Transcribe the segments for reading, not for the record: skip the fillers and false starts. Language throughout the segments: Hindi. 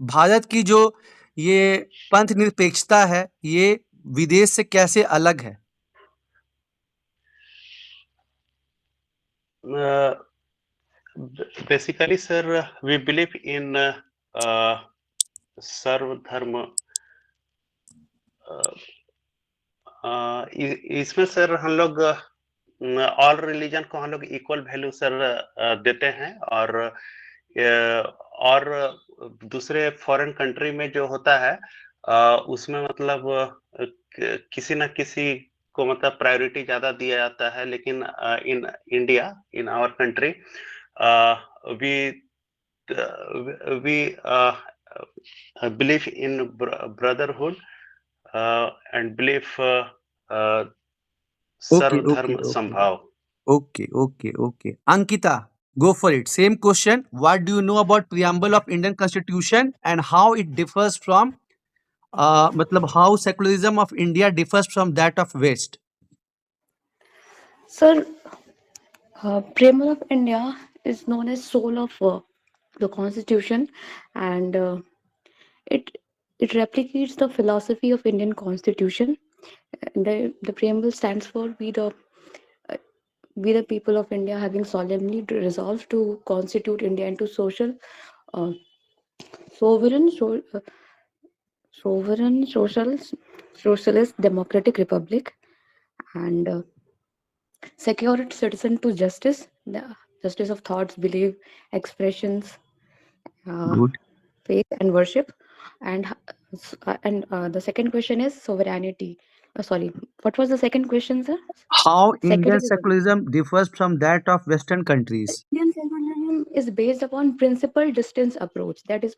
भारत की जो ये पंथ निरपेक्षता है, ये विदेश से कैसे अलग है? Basically, sir, we believe in सर्व धर्म। इसमें सर हम लोग ऑल रिलीजन को हम लोग इक्वल वैल्यू सर देते हैं। और दूसरे फॉरेन कंट्री में जो होता है उसमें मतलब किसी न किसी को मतलब प्रायोरिटी ज्यादा दिया जाता है, लेकिन in India, in our country, we we believe in brotherhood and believe Okay, सर्वधर्म okay, okay. संभाव। Okay. Ankita, go for it. Same question. What do you know about preamble of Indian Constitution and how it differs from, मतलब how secularism of India differs from that of West? Sir, Preamble of India is known as soul of the Constitution, and it it replicates the philosophy of Indian Constitution. The preamble stands for we the people of India having solemnly resolved to constitute India into uh, sovereign, so, uh, sovereign, socialist, democratic republic, and secure its citizen to justice, the justice of thoughts, belief, expressions, Good. faith, and worship. And the second question is sovereignty. Sorry, what was the second question, sir? How Indian Secularism. secularism differs from that of Western countries? Indian secularism is based upon principal distance approach that is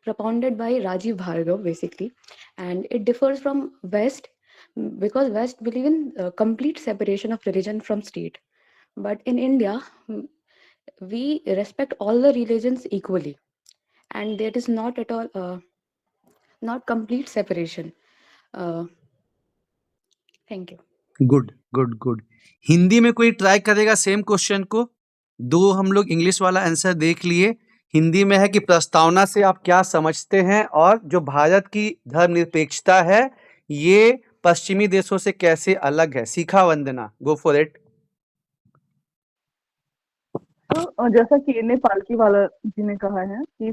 propounded by Rajiv Bhargava basically, and it differs from West because West believe in complete separation of religion from state, but in India we respect all the religions equally, and there is not at all not complete separation. Thank you. Good. Hindi में कोई ट्राई करेगा सेम क्वेश्चन को? दो हम लोग इंग्लिश वाला आंसर देख लिए। हिंदी में है कि प्रस्तावना से आप क्या समझते हैं और जो भारत की धर्मनिरपेक्षता है ये पश्चिमी देशों से कैसे अलग है? शिखा वंदना, गो फॉर इट। तो जैसा कि नेपाल की वाला जी ने कहा है कि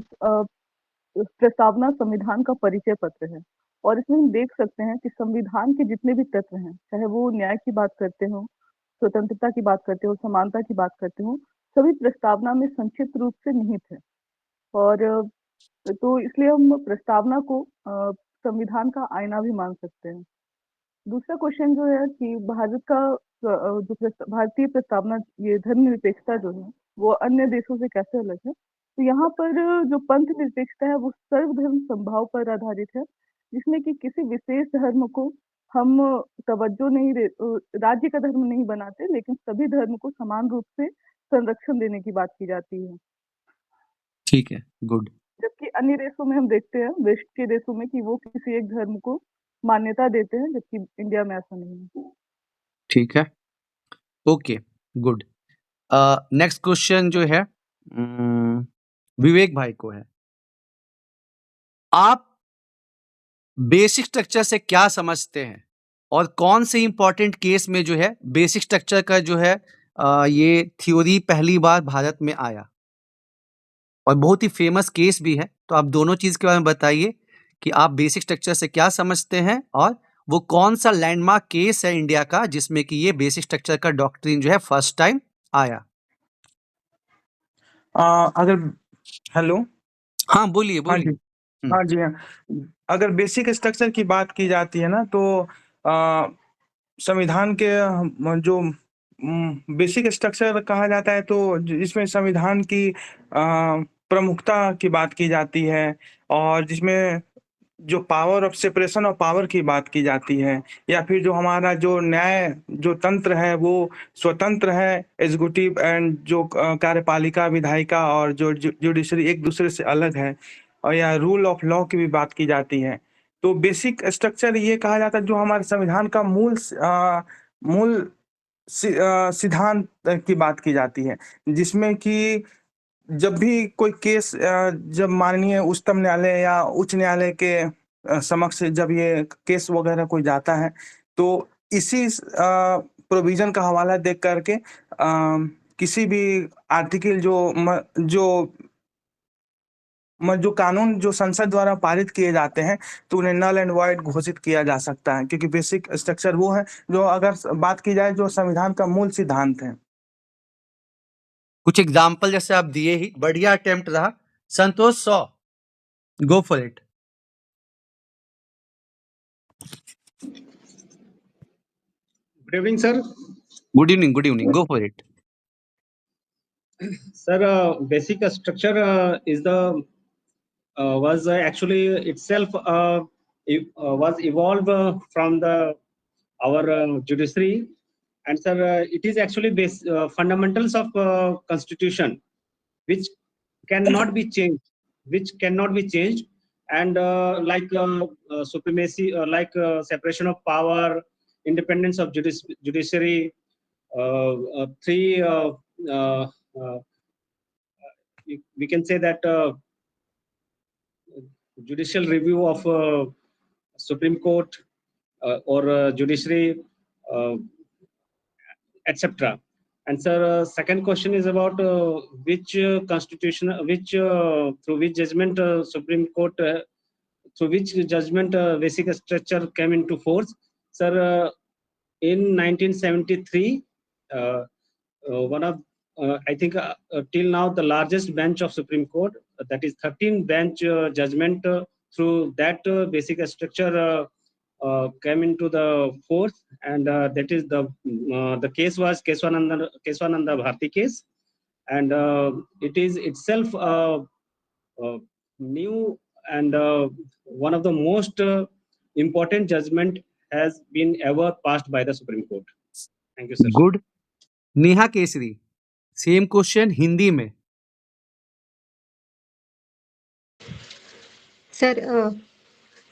प्रस्तावना संविधान का परिचय पत्र है, और इसमें हम देख सकते हैं कि संविधान के जितने भी तत्व हैं, चाहे वो न्याय की बात करते हो, स्वतंत्रता की बात करते हो, समानता की बात करते हो, सभी प्रस्तावना में संक्षिप्त रूप से निहित है। और तो इसलिए हम प्रस्तावना को संविधान का आईना भी मान सकते हैं। दूसरा क्वेश्चन जो है कि भारत का जो भारतीय प्रस्तावना, ये धर्मनिरपेक्षता जो है वो अन्य देशों से कैसे अलग है? तो यहाँ पर जो पंथ निरपेक्षता है वो सर्वधर्म संभाव पर आधारित है, जिसमें कि किसी विशेष धर्म को हम तवज्जो नहीं दे, राज्य का धर्म नहीं बनाते, लेकिन सभी धर्म को समान रूप से संरक्षण देने की बात की जाती है। ठीक है, गुड। जबकि अन्य देशों में हम देखते हैं, वेस्ट के देशों में, कि वो किसी एक धर्म को मान्यता देते हैं, जबकि इंडिया में ऐसा नहीं है। ठीक है, ओके, गुड। नेक्स्ट क्वेश्चन जो है विवेक भाई को है। आप बेसिक स्ट्रक्चर से क्या समझते हैं और कौन से इंपॉर्टेंट केस में जो है बेसिक स्ट्रक्चर का जो है ये थ्योरी पहली बार भारत में आया और बहुत ही फेमस केस भी है? तो आप दोनों चीज के बारे में बताइए कि आप बेसिक स्ट्रक्चर से क्या समझते हैं और वो कौन सा लैंडमार्क केस है इंडिया का जिसमें कि ये बेसिक स्ट्रक्चर का डॉक्ट्रिन जो है फर्स्ट टाइम आया। अगर हेलो, हाँ बोलिए हाँ जी, बोलिए। हाँ जी, हाँ। अगर बेसिक स्ट्रक्चर की बात की जाती है ना, तो संविधान के जो बेसिक स्ट्रक्चर कहा जाता है, तो इसमें संविधान की प्रमुखता की बात की जाती है, और जिसमें जो power of separation of power की बात की जाती है, या फिर जो हमारा जो न्याय जो तंत्र है वो स्वतंत्र है, एग्जीक्यूटिव एंड जो कार्यपालिका, विधायिका और जो जुडिशरी एक दूसरे से अलग है, और या रूल ऑफ लॉ की भी बात की जाती है। तो बेसिक स्ट्रक्चर ये कहा जाता है जो हमारे संविधान का मूल सिद्धांत की बात की जाती है, जिसमें कि जब भी कोई केस जब माननीय उच्चतम न्यायालय या उच्च न्यायालय के समक्ष जब ये केस वगैरह कोई जाता है, तो इसी प्रोविज़न का हवाला देख कर के किसी भी आर्टिकल जो कानून जो संसद द्वारा पारित किए जाते हैं, तो उन्हें नल एंड वॉइड घोषित किया जा सकता है, क्योंकि बेसिक स्ट्रक्चर वो है जो अगर बात की जाए जो संविधान का मूल सिद्धांत है। कुछ एग्जाम्पल जैसे आप दिए ही, बढ़िया अटेम्प्ट रहा। संतोष 100, go for it. Good evening, sir. Good evening, go for it. Sir, basic structure is the was actually itself was evolved from our judiciary, and sir, it is actually fundamentals of constitution, which cannot be changed, and like supremacy, like separation of power, independence of judiciary, three. Uh, we can say that judicial review of Supreme Court or judiciary, etc. And sir, second question is about which constitution, through which judgment Supreme Court, through which judgment basic structure came into force. Sir, in 1973, one of I think till now the largest bench of Supreme Court, that is 13 bench judgment through that basic structure came into the force, and that is the case was Keswananda Bharti case, and it is itself new, and one of the most important judgment has been ever passed by the Supreme Court. Thank you, sir. Good. Neha Kesari, same question Hindi में। सर,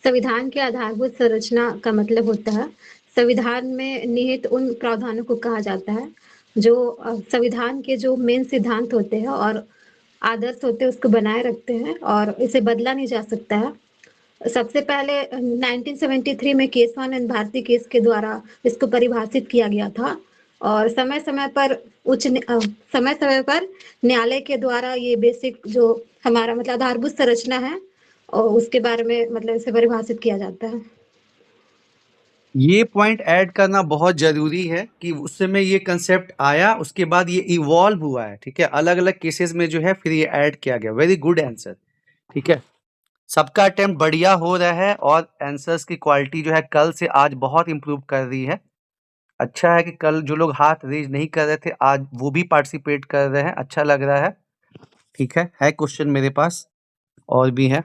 संविधान के आधारभूत संरचना का मतलब होता है संविधान में निहित उन प्रावधानों को कहा जाता है जो संविधान के जो मेन सिद्धांत होते हैं और आदर्श होते हैं उसको बनाए रखते हैं और इसे बदला नहीं जा सकता है। सबसे पहले 1973 में केसवान एंड भारती केस के द्वारा इसको परिभाषित किया गया था और समय समय पर न्यायालय के द्वारा ये बेसिक जो हमारा मतलब आधारभूत संरचना है और उसके बारे में मतलब इसे परिभाषित किया जाता है। ये पॉइंट ऐड करना बहुत जरूरी है कि उस समय ये कंसेप्ट आया, उसके बाद ये इवॉल्व हुआ है। ठीक है, अलग अलग केसेस में जो है फिर ये ऐड किया गया। Very good answer. ठीक है, सबका अटेम्प्ट बढ़िया हो रहा है और आंसर्स की क्वालिटी जो है कल से आज बहुत इंप्रूव कर रही है। अच्छा है कि कल जो लोग हाथ रेज नहीं कर रहे थे आज वो भी पार्टिसिपेट कर रहे हैं, अच्छा लग रहा है। ठीक है क्वेश्चन मेरे पास और भी है।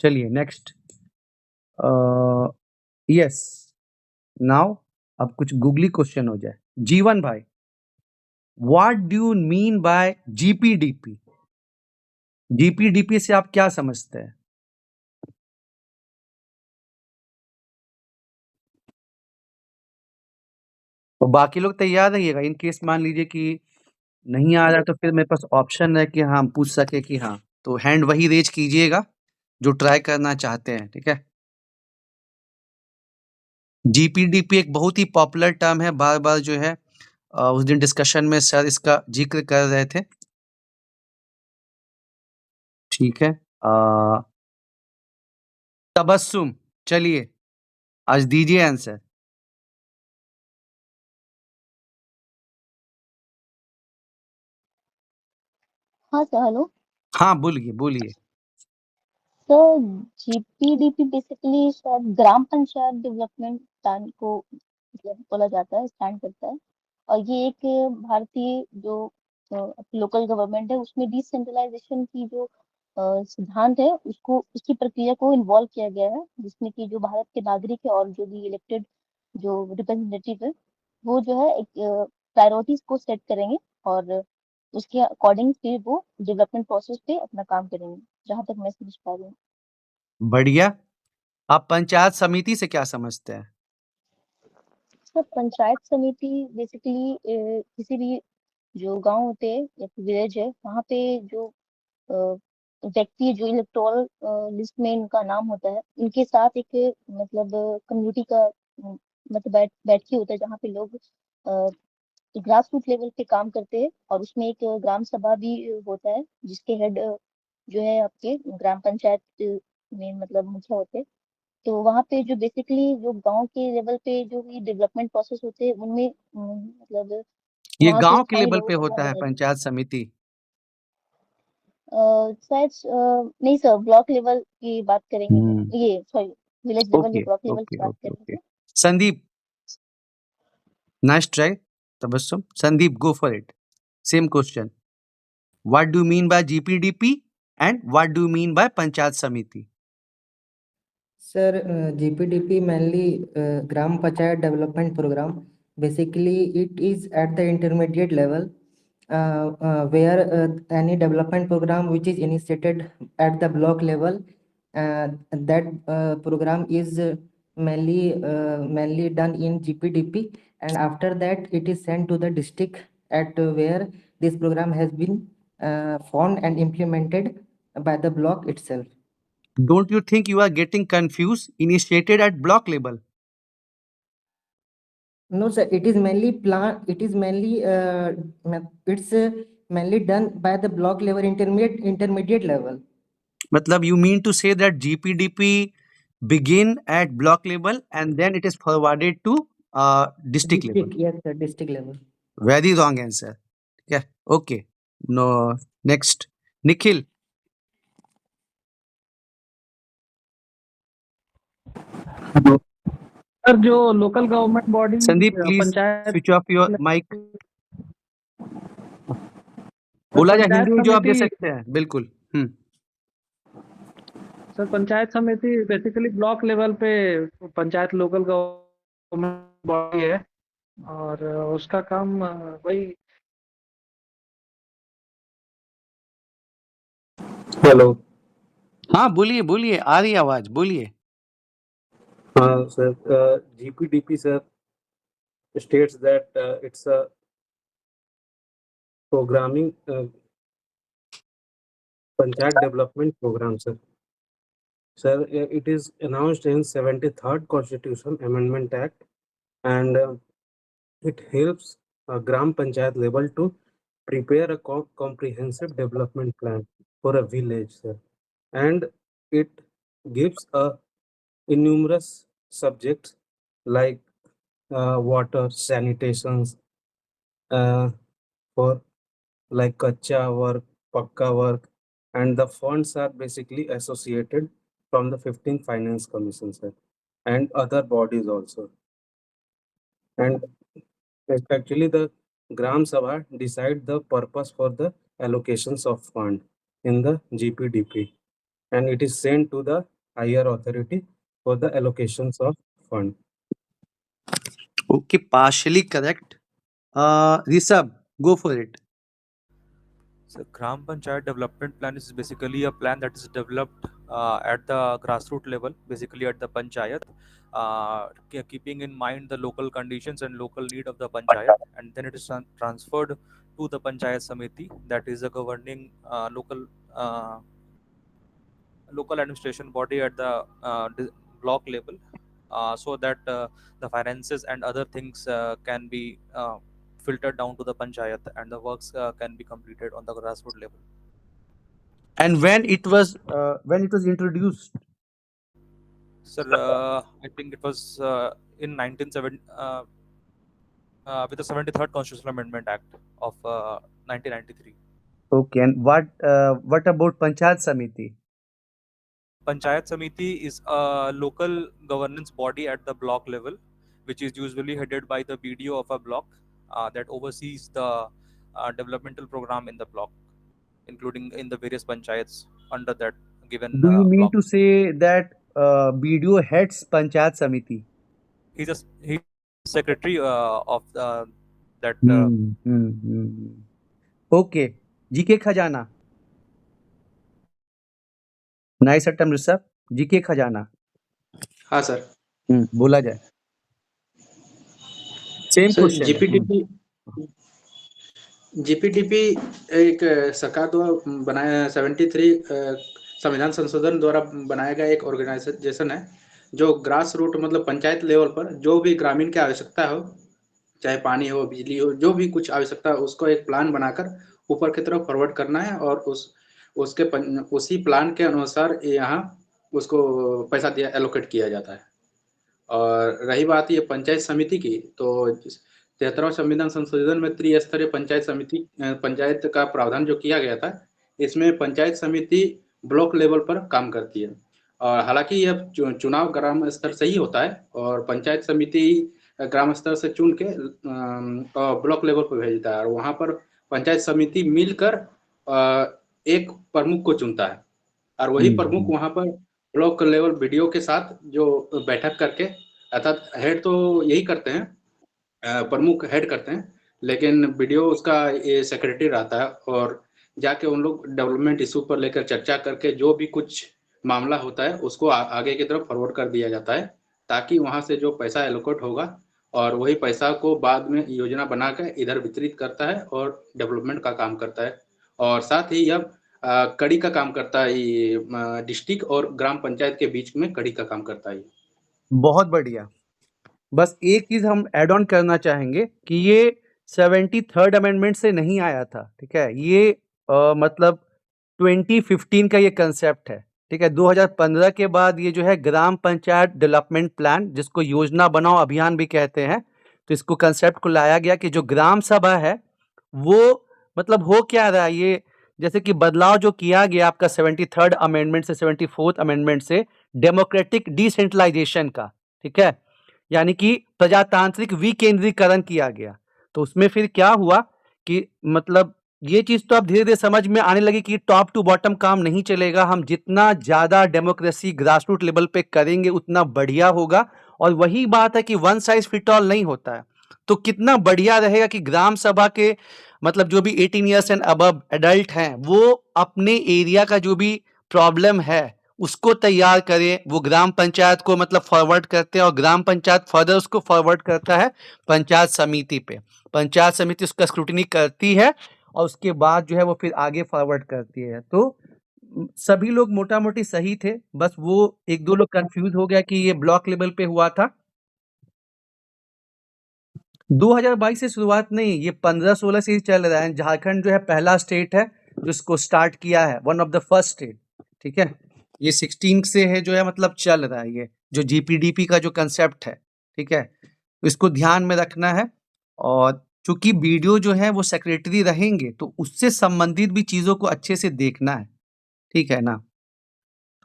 चलिए नेक्स्ट। यस, नाउ अब कुछ गूगली क्वेश्चन हो जाए। जीवन भाई, what do you mean by GPDP? GPDP से आप क्या समझते हैं? तो बाकी लोग तैयार रहिएगा, इन केस मान लीजिए कि नहीं आ रहा तो फिर मेरे पास ऑप्शन है कि हाँ पूछ सके कि हाँ, तो हैंड वही रेज कीजिएगा जो ट्राई करना चाहते हैं। ठीक है, जीपीडीपी एक बहुत ही पॉपुलर टर्म है, बार बार जो है उस दिन डिस्कशन में सर इसका जिक्र कर रहे थे। ठीक है, तबस्सुम, चलिए आज दीजिए आंसर। हाँ सर, हेलो हाँ बोलिए। सर। जीपीडीपी बेसिकली शायद ग्राम पंचायत डेवलपमेंट प्लान को मतलब बोला जाता है, स्टैंड करता है। और ये एक भारतीय जो लोकल गवर्नमेंट है उसमें डिसेंट्रलाइजेशन की जो सिद्धांत है उसको उसकी प्रक्रिया को इन्वॉल्व किया गया है, जिसमें कि जो भारत के नागरिक है और जो भी इलेक्टेड जो रिप्रेजेंटेटिव है वो जो है एक प्रायोरिटीज को सेट करेंगे और उसके अकॉर्डिंग फिर वो डेवलपमेंट प्रोसेस पे अपना काम करेंगे, जहां तक मैं समझ पा रही हूँ। बढ़िया। आप पंचायत समिति से क्या समझते हैं? सर, पंचायत समिति बेसिकली किसी भी जो गांव होते हैं या फिर विलेज है, वहाँ पे जो व्यक्ति जो इलेक्टोरल लिस्ट में इनका नाम होता है, इनके साथ एक मतलब कम्युनिटी का मतलब बैठकी होता है, जहाँ पे लोग ग्रास रूट लेवल पे काम करते हैं, और उसमें एक ग्राम सभा भी होता है, जिसके हेड जो है आपके ग्राम पंचायत में मतलब मुखिया होते हैं। तो वहाँ पे जो बेसिकली जो गांव के लेवल पे जो भी डेवलपमेंट प्रोसेस होते हैं, उनमें मतलब ये वहाँ के गांव के स्थानीय लेवल लोगों पे को होता है बुलाया पंचायत समिति? शायद नहीं सर, ब्लॉक लेवल की बात करेंगे हम्म तो ये सॉरी विलेज लेवल या ओके ब्लॉक लेवल की ओके बात ओके करेंगे ओके तो Sandeep, nice try Tabassum. Sandeep, go for it. Same question. What do you mean by GPDP and what do you mean by Panchayat Samiti? Sir, GPDP mainly Gram Panchayat Development Program. Basically, it is at the intermediate level where any development program which is initiated at the block level, that program is mainly done in GPDP, and after that it is sent to the district at where this program has been formed and implemented by the block itself. Don't you think you are getting confused? Initiated at block level. No, sir. It is mainly It is mainly it's mainly done by the block level, intermediate level. Matlab, you mean to say that GPDP begin at block level and then it is forwarded to district level? District, yes, sir. District level. Very wrong answer. Yeah. Okay. No. Next, Nikhil. Sir, जो local government body Sandeep, please panchayat switch off your mic. Sir, बोला जाए पंचायत हिंदी में जो आप दे समिति सकते हैं, बिल्कुल। सर, पंचायत समिति बेसिकली ब्लॉक लेवल पे पंचायत लोकल गवर्नमेंट बॉडी है, और उसका काम वही। हेलो। हाँ, बोलिए बोलिए, आ रही आवाज, बोलिए। हाँ sir, GPDP sir states that it's a programming panchayat development program, sir. Sir, it is announced in 73rd Constitution Amendment Act, and it helps Gram Panchayat level to prepare a comprehensive development plan for a village, sir. And it gives numerous subjects like water, sanitations, for like kacha work, pakka work, and the funds are basically associated from the 15th Finance Commission, sir, and other bodies also. And actually, the Gram Sabha decide the purpose for the allocations of fund in the GPDP, and it is sent to the higher authority for the allocations of fund. Okay, partially correct. Rishabh, go for it. So Gram Panchayat Development Plan is basically a plan that is developed at the grassroots level, basically at the panchayat, keeping in mind the local conditions and local need of the panchayat, and then it is transferred to the panchayat samiti, that is a governing local administration body at the block level, so that the finances and other things can be filtered down to the panchayat, and the works can be completed on the grassroots level. And when it was introduced? Sir, I think it was in 1970 with the 73rd Constitutional Amendment Act of 1993. Okay, and what about Panchayat Samiti? Panchayat Samiti is a local governance body at the block level, which is usually headed by the BDO of a block that oversees the developmental program in the block, including in the various panchayats under that given Do you mean block. to say that BDO heads Panchayat Samiti? He's secretary of that. Okay, GK खजाना. Nice attempt, Rishabh. GK खजाना. हाँ सर। बोला जाए. Same sir, question. जीपीडीपी एक सरकार द्वारा बनाया 73 संविधान संशोधन द्वारा बनाया गया एक ऑर्गेनाइजेशन है जो ग्रास रूट मतलब पंचायत लेवल पर जो भी ग्रामीण की आवश्यकता हो, चाहे पानी हो, बिजली हो, जो भी कुछ आवश्यकता हो, उसको एक प्लान बनाकर ऊपर की तरफ फॉरवर्ड करना है और उसी प्लान के अनुसार यहाँ उसको पैसा एलोकेट किया जाता है। और रही बात ये पंचायत समिति की, तो 73वां संविधान संशोधन में त्रिस्तरीय पंचायत का प्रावधान जो किया गया था, इसमें पंचायत समिति ब्लॉक लेवल पर काम करती है। और हालांकि यह चुनाव ग्राम स्तर से ही होता है और पंचायत समिति ग्राम स्तर से चुन के ब्लॉक लेवल पर भेजता है और वहाँ पर पंचायत समिति मिलकर एक प्रमुख को चुनता है और वही प्रमुख वहाँ पर ब्लॉक लेवल वीडियो के साथ जो बैठक करके, अर्थात हेड तो यही करते हैं, प्रमुख हेड करते हैं, लेकिन वीडियो उसका ये सेक्रेटरी रहता है और जाके उन लोग डेवलपमेंट इशू पर लेकर चर्चा करके जो भी कुछ मामला होता है उसको आगे की तरफ फॉरवर्ड कर दिया जाता है ताकि वहाँ से जो पैसा एलोकेट होगा और वही पैसा को बाद में योजना बनाकर इधर वितरित करता है और डेवलपमेंट का काम करता है। और साथ ही यह कड़ी का काम करता है, ये डिस्ट्रिक्ट और ग्राम पंचायत के बीच में कड़ी का काम करता है। बहुत बढ़िया। बस एक चीज हम ऐड ऑन करना चाहेंगे कि ये 73rd अमेंडमेंट से नहीं आया था, ठीक है। ये मतलब 2015 का ये कंसेप्ट है, ठीक है। 2015 के बाद ये जो है ग्राम पंचायत डेवलपमेंट प्लान, जिसको योजना बनाओ अभियान भी कहते हैं, तो इसको कंसेप्ट को लाया गया कि जो ग्राम सभा है वो मतलब हो क्या रहा है, ये जैसे कि बदलाव जो किया गया आपका 73rd अमेंडमेंट से 74th अमेंडमेंट से डेमोक्रेटिक डिसेंट्रलाइजेशन का, ठीक है, यानी कि प्रजातांत्रिक विकेंद्रीकरण किया गया। तो उसमें फिर क्या हुआ कि मतलब ये चीज तो अब धीरे धीरे समझ में आने लगी कि टॉप टू बॉटम काम नहीं चलेगा, हम जितना ज्यादा डेमोक्रेसी ग्रासरूट लेवल पे करेंगे उतना बढ़िया होगा। और वही बात है कि वन साइज फिट ऑल नहीं होता है, तो कितना बढ़िया रहेगा कि ग्राम सभा के मतलब जो भी 18 ईयर्स एंड अबव एडल्ट हैं वो अपने एरिया का जो भी प्रॉब्लम है उसको तैयार करें, वो ग्राम पंचायत को मतलब फॉरवर्ड करते हैं और ग्राम पंचायत फर्दर उसको फॉरवर्ड करता है पंचायत समिति पे, पंचायत समिति उसका स्क्रूटिनी करती है और उसके बाद जो है वो फिर आगे फॉरवर्ड करती है। तो सभी लोग मोटा मोटी सही थे, बस वो एक दो लोग कंफ्यूज हो गया कि ये ब्लॉक लेवल पे हुआ था। 2022 से शुरुआत नहीं, ये 15-16 से ही चल रहा है। झारखंड जो है पहला स्टेट है जिसको स्टार्ट किया है, one of the first state, ठीक है। ये 16 से है जो है मतलब चल रहा है ये जो जीपीडीपी का जो कंसेप्ट है, ठीक है, इसको ध्यान में रखना है। और चूंकि वीडियो जो है वो सेक्रेटरी रहेंगे तो उससे संबंधित भी चीजों को अच्छे से देखना है, ठीक है ना।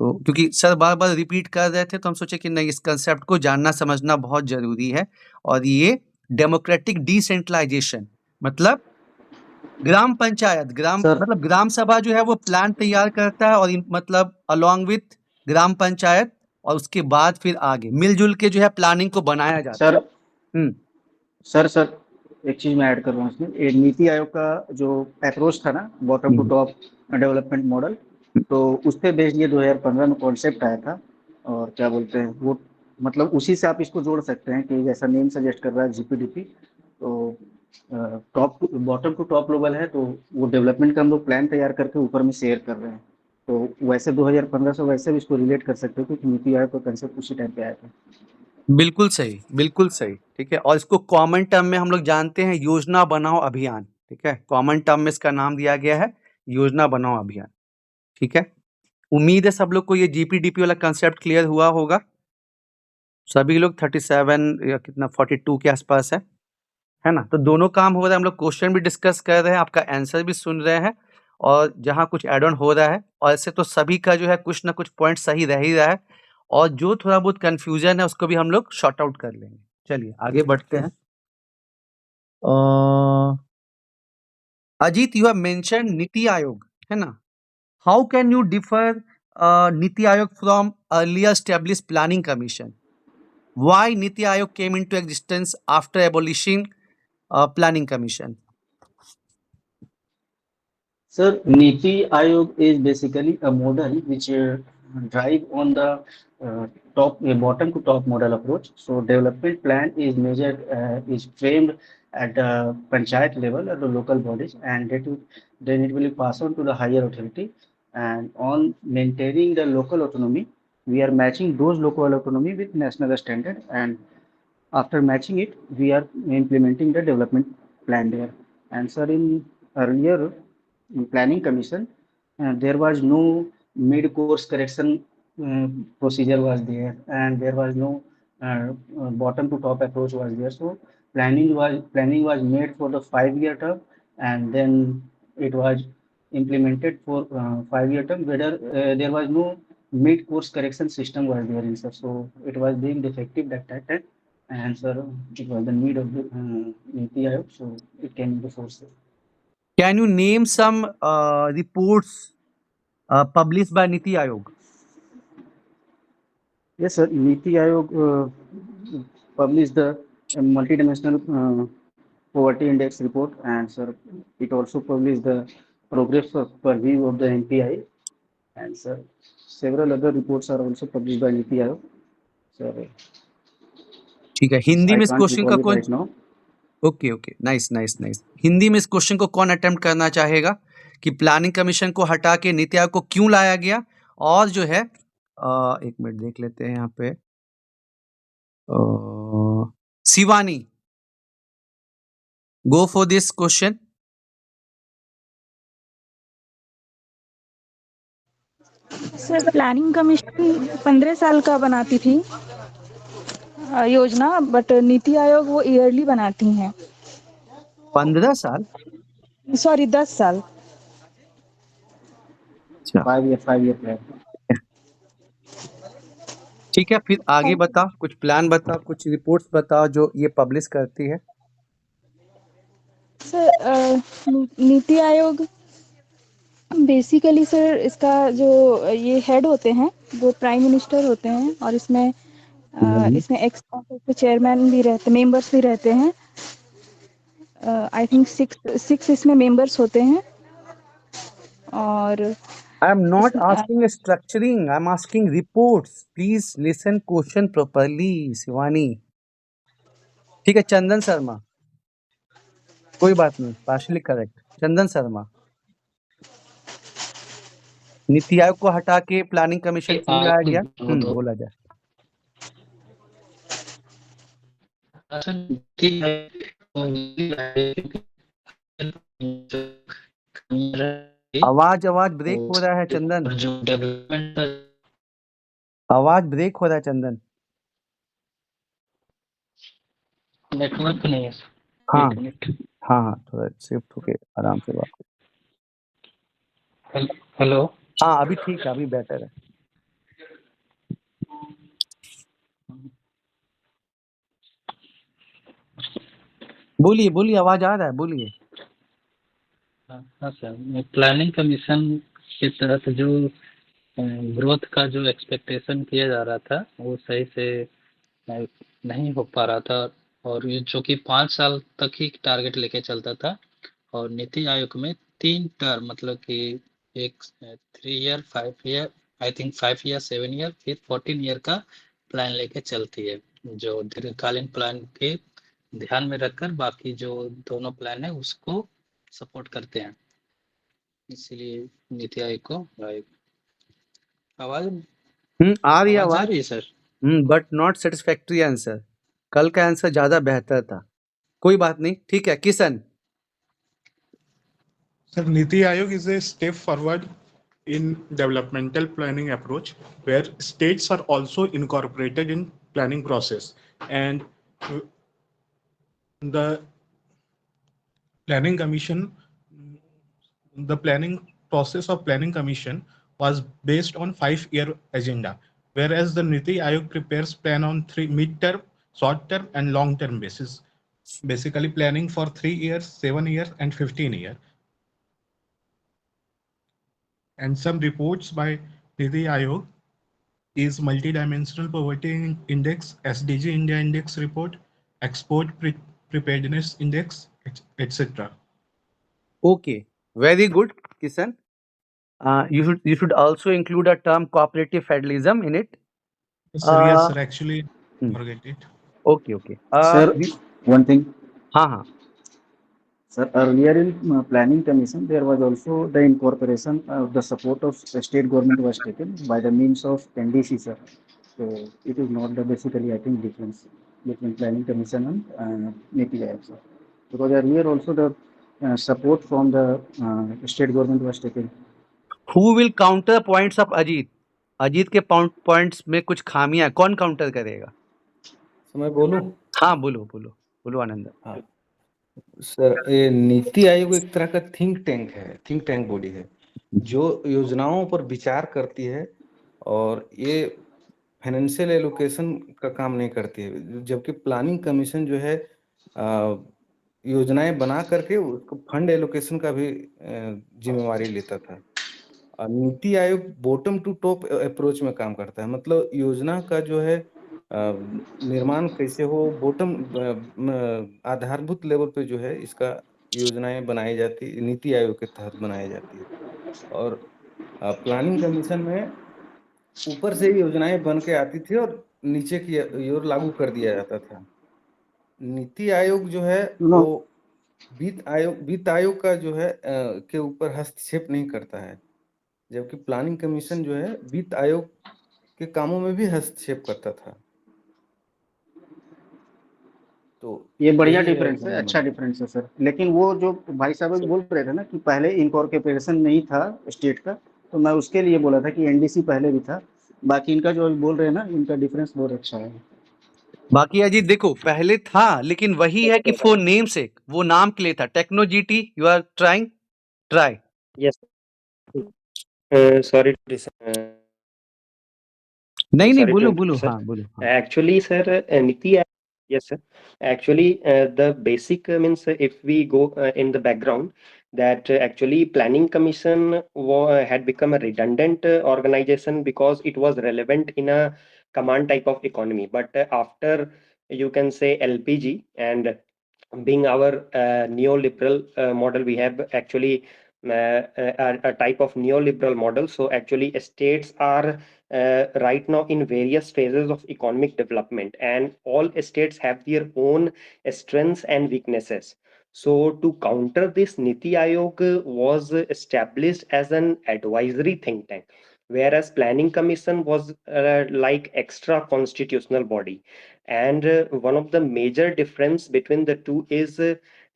तो क्योंकि सर बार बार रिपीट कर रहे थे तो हम सोचे कि नहीं, इस कंसेप्ट को जानना समझना बहुत जरूरी है। और ये डेमोक्रेटिक डिसेंट्रलाइजेशन मतलब ग्राम पंचायत मतलब ग्राम सभा जो है वो प्लान तैयार करता है और मतलब अलॉन्ग विथ ग्राम पंचायत और उसके बाद फिर आगे मिलजुल के जो है प्लानिंग को बनाया जाता है। सर एक चीज मैं ऐड कर रहा हूँ इसमें, एक नीति आयोग का जो अप्रोच था ना, bottom to top development model, तो उस पे बेस्ड ये 2015 में कॉन्सेप्ट आया था। और क्या बोलते हैं वो, मतलब उसी से आप इसको जोड़ सकते हैं कि जैसा नेम सजेस्ट कर रहा है जीपीडीपी, तो बॉटम टू टॉप लेवल है, तो वो डेवलपमेंट का हम लोग प्लान तैयार करके ऊपर में शेयर कर रहे हैं। तो वैसे 2015 से वैसे भी इसको रिलेट कर सकते हो क्योंकि नीति आयोग का कंसेप्ट उसी टाइम पे आया था। बिल्कुल सही, बिल्कुल सही, ठीक है। और इसको कॉमन टर्म में हम लोग जानते हैं योजना बनाओ अभियान, ठीक है। कॉमन टर्म में इसका नाम दिया गया है योजना बनाओ अभियान, ठीक है। उम्मीद है सब लोग को ये जीपीडीपी वाला कंसेप्ट क्लियर हुआ होगा। सभी लोग 37 या कितना 42 के आसपास है ना। तो दोनों काम हो रहा है, हम लोग क्वेश्चन भी डिस्कस कर रहे हैं, आपका आंसर भी सुन रहे हैं और जहाँ कुछ एड ऑन हो रहा है। और ऐसे तो सभी का जो है कुछ ना कुछ पॉइंट सही रह ही रहा है और जो थोड़ा बहुत कंफ्यूजन है उसको भी हम लोग शॉर्ट आउट कर लेंगे। चलिए आगे बढ़ते हैं। Ajit, you have mention NITI Aayog, है ना। How can you differ NITI Aayog from earlier established planning commission? Why NITI Aayog came into existence after abolishing planning commission? Sir, NITI Ayog is basically a model which drive on the bottom to top model approach. So development plan is measured, is framed at the panchayat level, at the local bodies, and then it will be passed on to the higher authority. And on maintaining the local autonomy, we are matching those local autonomy with national standard, and after matching it, we are implementing the development plan there. And sir, in earlier planning commission, there was no mid-course correction procedure was there, and there was no bottom to top approach was there. So planning was made for the 5-year term, and then it was implemented for 5-year term. Whether there was no mid-course correction system was there in sir, so it was being defective at that time. And sir, it was the need of the Niti Aayog, so it came into force. Can you name some reports published by Niti Aayog? Yes, sir. Niti Aayog published the multidimensional poverty index report, and sir, it also published the progress per view of the NPI, and sir, several other reports are also published by Niti Aayog. Sir, ठीक है, हिंदी में इस क्वेश्चन का कौन right now. Okay nice Hindi में इस क्वेश्चन को कौन अटेम्प्ट करना चाहेगा कि प्लानिंग कमीशन को हटा के नीति आयोग को क्यों लाया गया, और जो है एक मिनट देख लेते हैं यहाँ पे Shivani, go for this question. Sir planning commission 15 साल का बनाती थी योजना, बट नीति आयोग वो ईयरली बनाती हैं। 15 साल, सॉरी 10 साल। 5 year ठीक है, फिर आगे बता, कुछ प्लान बता, कुछ रिपोर्ट्स बता जो ये पब्लिश करती है। Sir NITI Aayog basically sir इसका जो ये हेड होते हैं वो प्राइम मिनिस्टर होते हैं, और इसमें एक्स चेयरमैन भी रहते, मेंबर्स भी रहते हैं। आई थिंक 6 इसमें मेंबर्स होते हैं। और I am not asking structuring, I am asking reports. Please listen question properly Shivani. ठीक है, चंदन शर्मा, कोई बात नहीं, पार्शियली करेक्ट। चंदन शर्मा, नीति आयोग को हटा के प्लानिंग कमीशन क्यों लाया गया? बोला जाए। आवाज ब्रेक हो रहा है चंदन, आवाज ब्रेक हो रहा है चंदन। नेटवर्क नहीं है। हाँ, थोड़ा शिफ्ट होके आराम से बात करो। हेलो, हाँ अभी ठीक है, अभी बेटर है। बोलिए, आवाज आ रहा है, बोलिए। हाँ सर, प्लानिंग कमीशन के तहत जो ग्रोथ का जो एक्सपेक्टेशन किया जा रहा था वो सही से नहीं हो पा रहा था, और ये जो कि 5 साल तक ही टारगेट लेके चलता था, और नीति आयोग में 3 टर्म, मतलब कि एक 3 year, 5 year, I think 5 year, 7 year, फिर 14 ईयर का प्लान लेके चलती है, जो दीर्घकालीन प्लान के ध्यान में रखकर बाकी जो दोनों प्लान है उसको सपोर्ट करते हैं। इसलिए नीति आयोग को आवाज आ रही है sir, but not satisfactory answer. कल का आंसर ज्यादा बेहतर था, कोई बात नहीं, ठीक है। Kishan sir, NITI Aayog is a step forward in developmental planning approach where states are also incorporated in planning process, and the planning commission, the planning process of planning commission was based on 5-year agenda, whereas the Niti Aayog prepares plan on 3 mid-term, short-term and long-term basis, basically planning for 3 years, 7 years and 15 years. And some reports by Niti Aayog is Multidimensional Poverty Index, SDG India Index report, Export Preparedness Index, etc. Okay, very good, Kisan. You should also include a term cooperative federalism in it. Yes, sir. Actually, forget it. Okay. Sir, one thing. हाँ. Sir, earlier in Planning Commission, there was also the incorporation of the support of the state government was taken by the means of NDC, sir. So it is not the basically, I think, difference between Planning Commission and NITI Aayog, sir. Because earlier also the support from the state government was taken. Who will counter points of Ajit? Ajit के पॉइंट्स में कुछ खामियां, कौन काउंटर करेगा? मैं बोलूं? हाँ, बोलो आनंद। हाँ सर, ये नीति आयोग एक तरह का थिंक टैंक बॉडी है जो योजनाओं पर विचार करती है, और ये फाइनेंशियल एलोकेशन का काम नहीं करती है, जबकि प्लानिंग कमीशन जो है योजनाएं बना करके उसको फंड एलोकेशन का भी जिम्मेवारी लेता था। NITI Aayog bottom to top approach में काम करता है, मतलब योजना का जो है निर्माण कैसे हो, बॉटम आधारभूत लेवल पे जो है इसका योजनाएं बनाई जाती, नीति आयोग के तहत बनाई जाती है। और प्लानिंग कमीशन में ऊपर से योजनाएं बन के आती थी और नीचे की ओर लागू कर दिया जाता था। नीति आयोग जो है वो वित्त आयोग का जो है के ऊपर हस्तक्षेप नहीं करता है, जबकि प्लानिंग कमीशन जो है वित्त आयोग के कामों में भी हस्तक्षेप करता था। तो ये बढ़िया डिफरेंस है, अच्छा डिफरेंस है सर। लेकिन वो जो भाई साहब बोल रहे थे ना कि पहले इनकॉर्पोरेशन नहीं था स्टेट का, तो मैं उसके लिए बोला था कि एनडीसी पहले भी था। बाकी इनका जो बोल रहे हैं ना, इनका डिफरेंस बहुत अच्छा है। बाकी अजीत देखो, पहले था लेकिन वही है कि फॉर नेम सेक, वो नाम के लिए था। Techno GT, you are try. Yes sorry नहीं बोलो। हाँ बोलो। Actually, sir, Niti, yes, sir. Actually, the basic means if we go in the background, that actually Planning Commission had become a redundant organization because it was relevant in a command type of economy. But after, you can say, LPG and being our neoliberal model, we have actually a type of neoliberal model. So actually states are right now in various phases of economic development, and all states have their own strengths and weaknesses. So to counter this, Niti Aayog was established as an advisory think tank, whereas Planning Commission was like extra constitutional body. And one of the major difference between the two is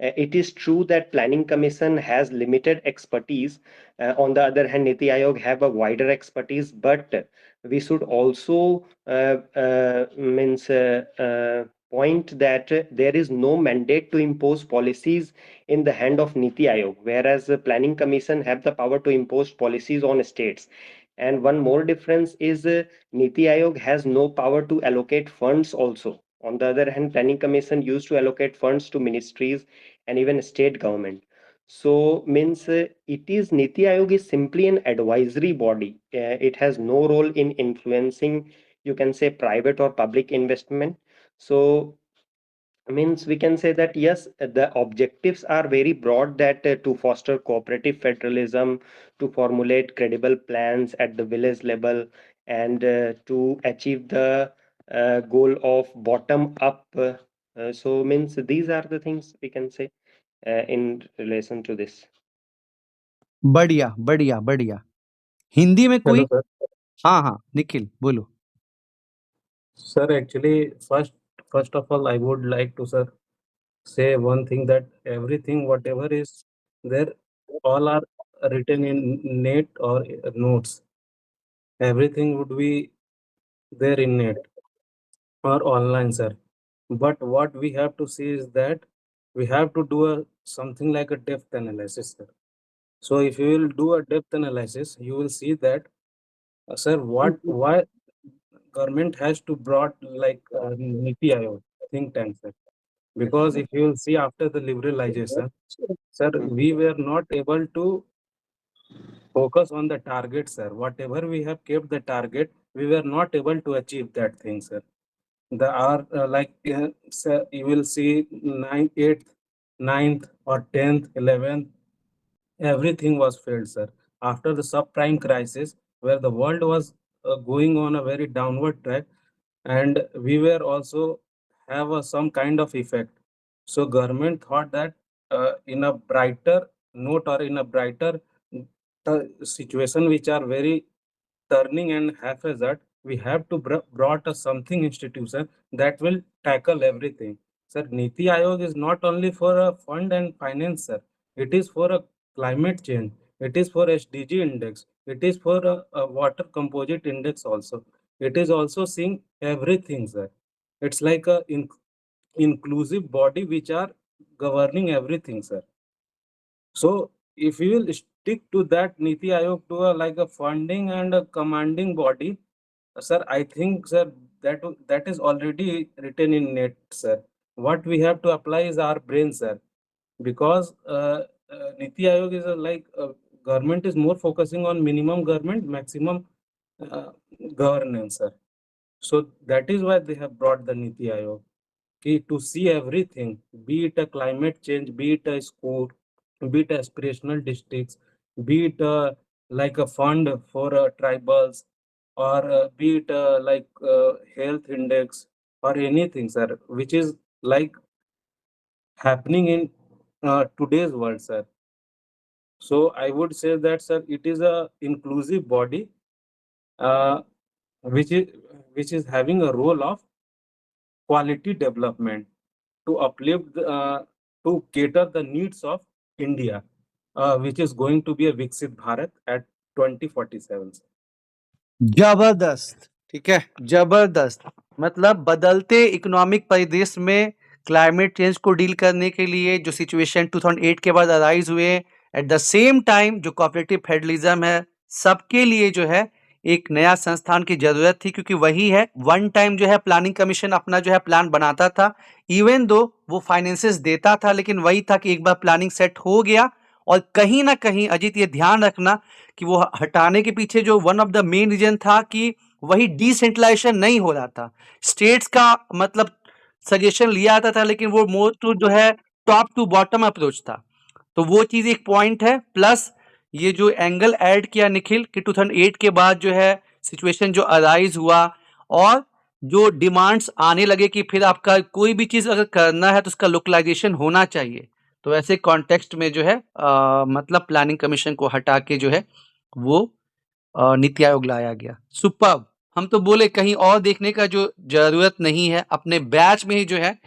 it is true that Planning Commission has limited expertise. On the other hand, Niti Aayog have a wider expertise, but we should also point that there is no mandate to impose policies in the hand of Niti Aayog, whereas the Planning Commission have the power to impose policies on states. And one more difference is Niti Aayog has no power to allocate funds also. On the other hand, Planning Commission used to allocate funds to ministries and even state government. So means it is Niti Aayog is simply an advisory body. It has no role in influencing, you can say, private or public investment. So means we can say that yes, the objectives are very broad, that to foster cooperative federalism, to formulate credible plans at the village level, and to achieve the goal of bottom up. So means these are the things we can say in relation to this. बढ़िया। हिंदी में कोई? हाँ निखिल बोलो। Sir, actually, first of all, I would like to, sir, say one thing, that everything, whatever is there, all are written in net or notes. Everything would be there in net or online, sir. But what we have to see is that we have to do something like a depth analysis, sir. So if you will do a depth analysis, you will see that, sir, why government has to brought like Niti Aayog think tank, sir. Because if you will see after the liberalization, sir, we were not able to focus on the target, sir. Whatever we have kept the target, we were not able to achieve that thing, sir. The sir, you will see 8th, 9th or 10th, 11th, everything was failed, sir. after the subprime crisis, where the world was going on a very downward track, and we were also have some kind of effect. So government thought that in a brighter note or in a brighter situation which are very turning and haphazard, we have to brought a something institution that will tackle everything. Sir, Niti Aayog is not only for a fund and finance, sir. It is for a climate change. It is for SDG index. It is for a water composite index also. It is also seeing everything, sir. It's like a inclusive body which are governing everything, sir. So if we will stick to that Niti Aayog to like a funding and a commanding body, sir, I think, sir, that is already written in net, sir. What we have to apply is our brain, sir, because Niti Aayog is like government is more focusing on minimum government, maximum governance, sir. So that is why they have brought the Niti Aayog to see everything, be it a climate change, be it a school, be it aspirational districts, be it like a fund for tribals, or be it like health index or anything, sir, which is like happening in today's world, sir. So I would say that, sir, it is a inclusive body uh, which is having a role of quality development to uplift to cater the needs of India, which is going to be a Viksit Bharat at 2047. जबरदस्त, ठीक है, जबरदस्त। मतलब बदलते इकोनॉमिक परिदृश्य में क्लाइमेट चेंज को डील करने के लिए जो सिचुएशन 2008 के बाद अराइज हुए, एट द सेम टाइम जो कोऑपरेटिव फेडरलिज्म है, सबके लिए जो है एक नया संस्थान की जरूरत थी, क्योंकि वही है वन टाइम जो है प्लानिंग कमीशन अपना जो है प्लान बनाता था, इवन दो वो फाइनेंसेस देता था, लेकिन वही था कि एक बार प्लानिंग सेट हो गया, और कहीं ना कहीं अजीत ये ध्यान रखना कि वो हटाने के पीछे जो one of the main reason था कि वही डिसेंट्रलाइजेशन नहीं हो रहा था, स्टेट्स का मतलब सजेशन लिया जाता था, लेकिन वो मोर टू जो है टॉप टू बॉटम अप्रोच था। तो वो चीज एक पॉइंट है, प्लस ये जो एंगल ऐड किया निखिल कि 2008 के बाद जो है सिचुएशन जो अराइज हुआ और जो डिमांड्स आने लगे कि फिर आपका कोई भी चीज अगर करना है तो उसका लोकलाइजेशन होना चाहिए, तो ऐसे कॉन्टेक्स्ट में जो है मतलब प्लानिंग कमीशन को हटा के जो है वो नीति आयोग लाया गया। सुपर्ब, हम तो बोले कहीं और देखने का जो जरूरत नहीं है, अपने बैच में ही जो है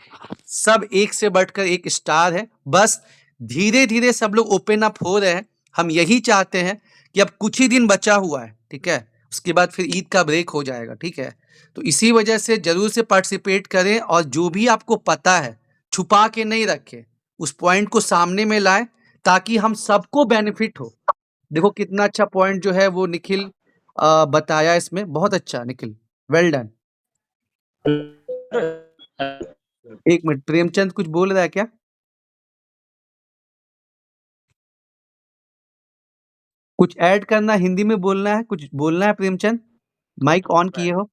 सब एक से बढ़कर एक स्टार है, बस धीरे धीरे सब लोग ओपन अप हो रहे हैं। हम यही चाहते हैं कि अब कुछ ही दिन बचा हुआ है, ठीक है, उसके बाद फिर ईद का ब्रेक हो जाएगा, ठीक है, तो इसी वजह से जरूर से पार्टिसिपेट करें, और जो भी आपको पता है छुपा के नहीं रखें, उस पॉइंट को सामने में लाएं ताकि हम सबको बेनिफिट हो। देखो कितना अच्छा पॉइंट जो है वो निखिल बताया इसमें, बहुत अच्छा निखिल, वेल डन। एक मिनट, प्रेमचंद कुछ बोल रहा है क्या? कुछ ऐड करना, हिंदी में बोलना है, कुछ बोलना है प्रेमचंद, माइक ऑन किए हो?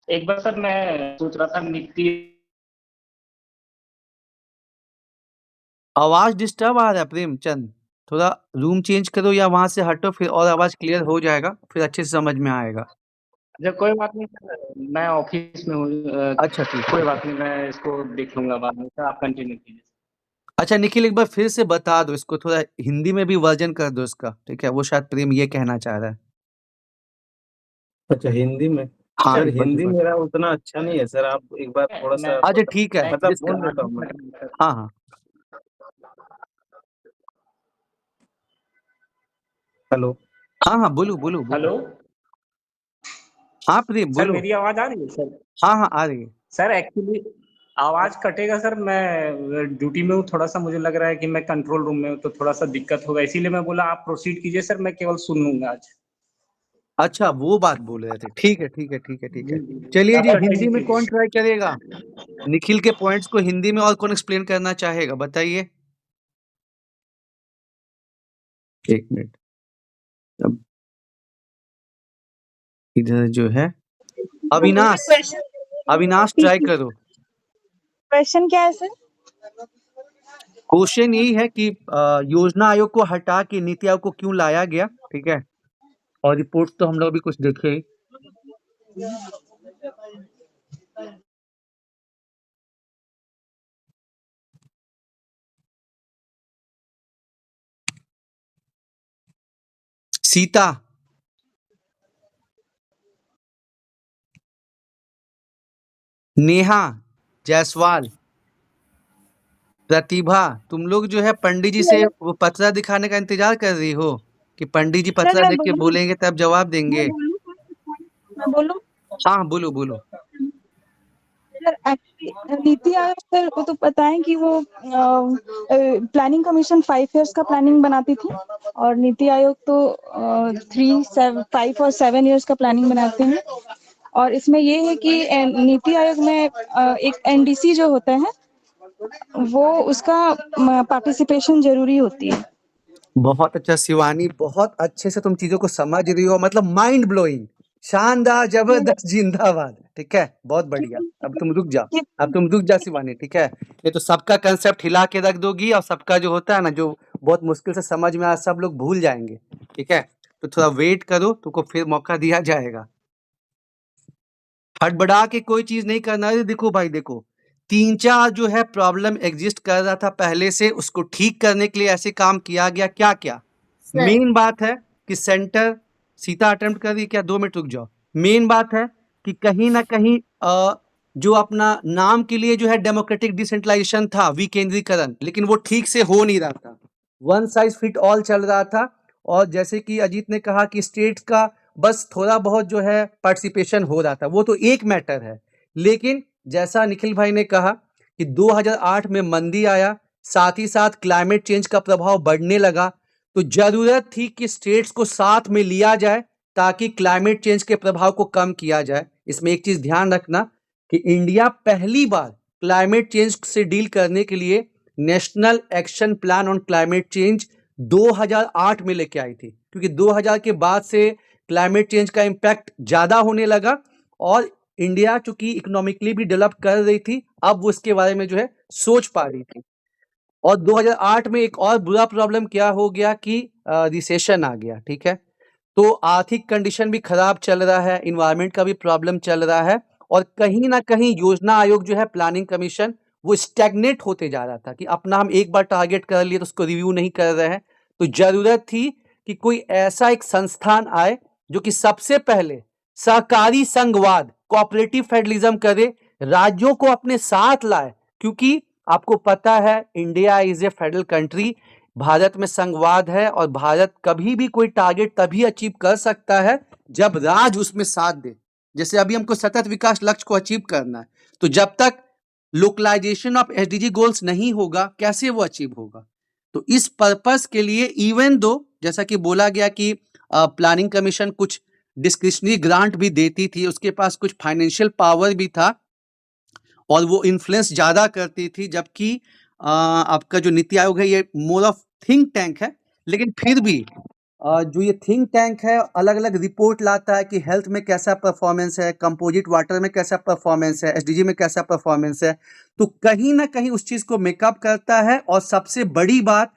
एक बार सर मैं सोच रहा था नीति, आवाज डिस्टर्ब आ रहा है प्रेमचंद, थोड़ा रूम चेंज करो या वहां से हटो, फिर और आवाज क्लियर हो जाएगा, फिर अच्छे से समझ में आएगा। जब कोई बात नहीं सर, मैं ऑफिस में हूँ। अच्छा ठीक है, कोई बात नहीं, मैं इसको देख लूंगा बाद में, सर आप कंटिन्यू कीजिए। अच्छा निखिल एक बार फिर से बता दो इसको, थोड़ा हिंदी में भी वर्जन कर दो इसका, ठीक है, वो शायद प्रेम ये कहना चाह रहा है। अच्छा हिंदी में? हाँ सर हिंदी मेरा उतना अच्छा नहीं है सर, आप एक बार थोड़ा सा अच्छा ठीक है, मतलब बोल देता हूँ मैं। हाँ हाँ हेलो, हाँ हाँ बोलो बोलो बोलो। हेलो हाँ प्रेम सर, बोलो। मेरी आवाज आ रही है सर? हाँ हाँ आ रही है सर। एक्चुअली आवाज कटेगा सर, मैं ड्यूटी में हूँ, थोड़ा सा मुझे लग रहा है कि मैं कंट्रोल रूम में हूँ, तो थोड़ा सा दिक्कत होगा, इसीलिए मैं बोला आप प्रोसीड कीजिए सर, मैं केवल सुन लूंगा आज। अच्छा वो बात बोल रहे थे, ठीक है ठीक है ठीक है ठीक है, चलिए जी, हिंदी में कौन ट्राई करेगा? निखिल के पॉइंट्स को हिंदी में और कौन एक्सप्लेन करना चाहेगा, बताइए। एक मिनट, अब इधर जो है अविनाश, अविनाश ट्राई करो। क्वेश्चन क्या है सर? क्वेश्चन यही है कि योजना आयोग को हटा के नीति आयोग को क्यों लाया गया, ठीक है। और रिपोर्ट तो हम लोग भी कुछ देखे ही। सीता, नेहा जायसवाल, प्रतिभा, तुम लोग जो है पंडित जी से वो पतरा दिखाने का इंतजार कर रही हो कि पंडित जी सर पतरा मैं देख के बोलूं बोलेंगे तब जवाब मैं देंगे। बोलूं हाँ बोलो बोलो। Sir actually NITI Aayog sir को तो पता है कि वो प्लानिंग कमीशन 5 इयर्स का प्लानिंग बनाती थी और नीति आयोग तो 5 और 7 इयर्स का प्लानिंग बनाते हैं। और इसमें ये है कि नीति आयोग में एक एनडीसी जो होता है वो उसका पार्टिसिपेशन जरूरी होती है। बहुत अच्छा शिवानी, बहुत अच्छे से तुम चीजों को समझ रही हो, मतलब माइंड ब्लोइंग, शानदार, जबरदस्त, जिंदाबाद, ठीक है, बहुत बढ़िया। अब तुम रुक जा, अब तुम रुक जा शिवानी, ठीक है। ये तो सबका कंसेप्ट हिला के रख दोगी और सबका जो होता है ना, जो बहुत मुश्किल से समझ में आया, सब लोग भूल जाएंगे, ठीक है। तो थोड़ा वेट करो, तुमको फिर मौका दिया जाएगा। हड़बड़ा के कोई चीज नहीं करना है। देखो भाई देखो, 3-4 जो है प्रॉब्लम एग्जिस्ट कर रहा था पहले से, उसको ठीक करने के लिए ऐसे काम किया गया। क्या क्या मेन बात है कि सेंटर, सीता अटेम्प्ट कर रही, क्या 2 मिनट रुक जाओ। मेन बात है कि कहीं ना कहीं जो अपना नाम के लिए जो है डेमोक्रेटिक डिसेंट्रलाइजेशन था, विकेंद्रीकरण, लेकिन वो ठीक से हो नहीं रहा था, वन साइज फिट ऑल चल रहा था। और जैसे कि अजीत ने कहा कि स्टेट का बस थोड़ा बहुत जो है पार्टिसिपेशन हो रहा था, वो तो एक मैटर है। लेकिन जैसा निखिल भाई ने कहा कि 2008 में मंदी आया, साथ ही साथ क्लाइमेट चेंज का प्रभाव बढ़ने लगा, तो जरूरत थी कि स्टेट्स को साथ में लिया जाए ताकि क्लाइमेट चेंज के प्रभाव को कम किया जाए। इसमें एक चीज ध्यान रखना कि इंडिया पहली बार क्लाइमेट चेंज से डील करने के लिए national action plan on climate change 2008 में लेके आई थी, क्योंकि 2000 के बाद से क्लाइमेट चेंज का इम्पैक्ट ज्यादा होने लगा और इंडिया चूंकि इकोनॉमिकली भी डेवलप कर रही थी, अब वो इसके बारे में जो है सोच पा रही थी। और 2008 में एक और बुरा प्रॉब्लम क्या हो गया कि रिसेशन आ गया, ठीक है। तो आर्थिक कंडीशन भी खराब चल रहा है, इन्वायरमेंट का भी प्रॉब्लम चल रहा है, और कहीं ना कहीं योजना आयोग जो है, प्लानिंग कमीशन, वो स्टैग्नेट होते जा रहा था कि अपना हम एक बार टारगेट कर लिए तो उसको रिव्यू नहीं कर रहे हैं। तो जरूरत थी कि कोई ऐसा एक संस्थान आए जो कि सबसे पहले सहकारी संघवाद, कोऑपरेटिव फेडरलिज्म करे, राज्यों को अपने साथ लाए, क्योंकि आपको पता है India is a federal country, Bharat में संघवाद है और भारत कभी भी कोई टारगेट तभी अचीव कर सकता है जब राज्य उसमें साथ दे। जैसे अभी हमको सतत विकास लक्ष्य को अचीव करना है, तो जब तक लोकलाइजेशन ऑफ एसडीजी गोल्स नहीं होगा, कैसे वो अचीव होगा। तो इस पर्पस के लिए इवन दो जैसा कि बोला गया कि प्लानिंग कमीशन कुछ डिस्क्रिशनरी ग्रांट भी देती थी, उसके पास कुछ फाइनेंशियल पावर भी था और वो इन्फ्लुएंस ज्यादा करती थी, जबकि आपका जो नीति आयोग है ये मोर ऑफ थिंक टैंक है। लेकिन फिर भी जो ये थिंक टैंक है अलग अलग रिपोर्ट लाता है कि हेल्थ में कैसा परफॉर्मेंस है, कंपोजिट वाटर में कैसा परफॉर्मेंस है, एसडीजी में कैसा परफॉर्मेंस है, तो कहीं ना कहीं उस चीज को मेकअप करता है। और सबसे बड़ी बात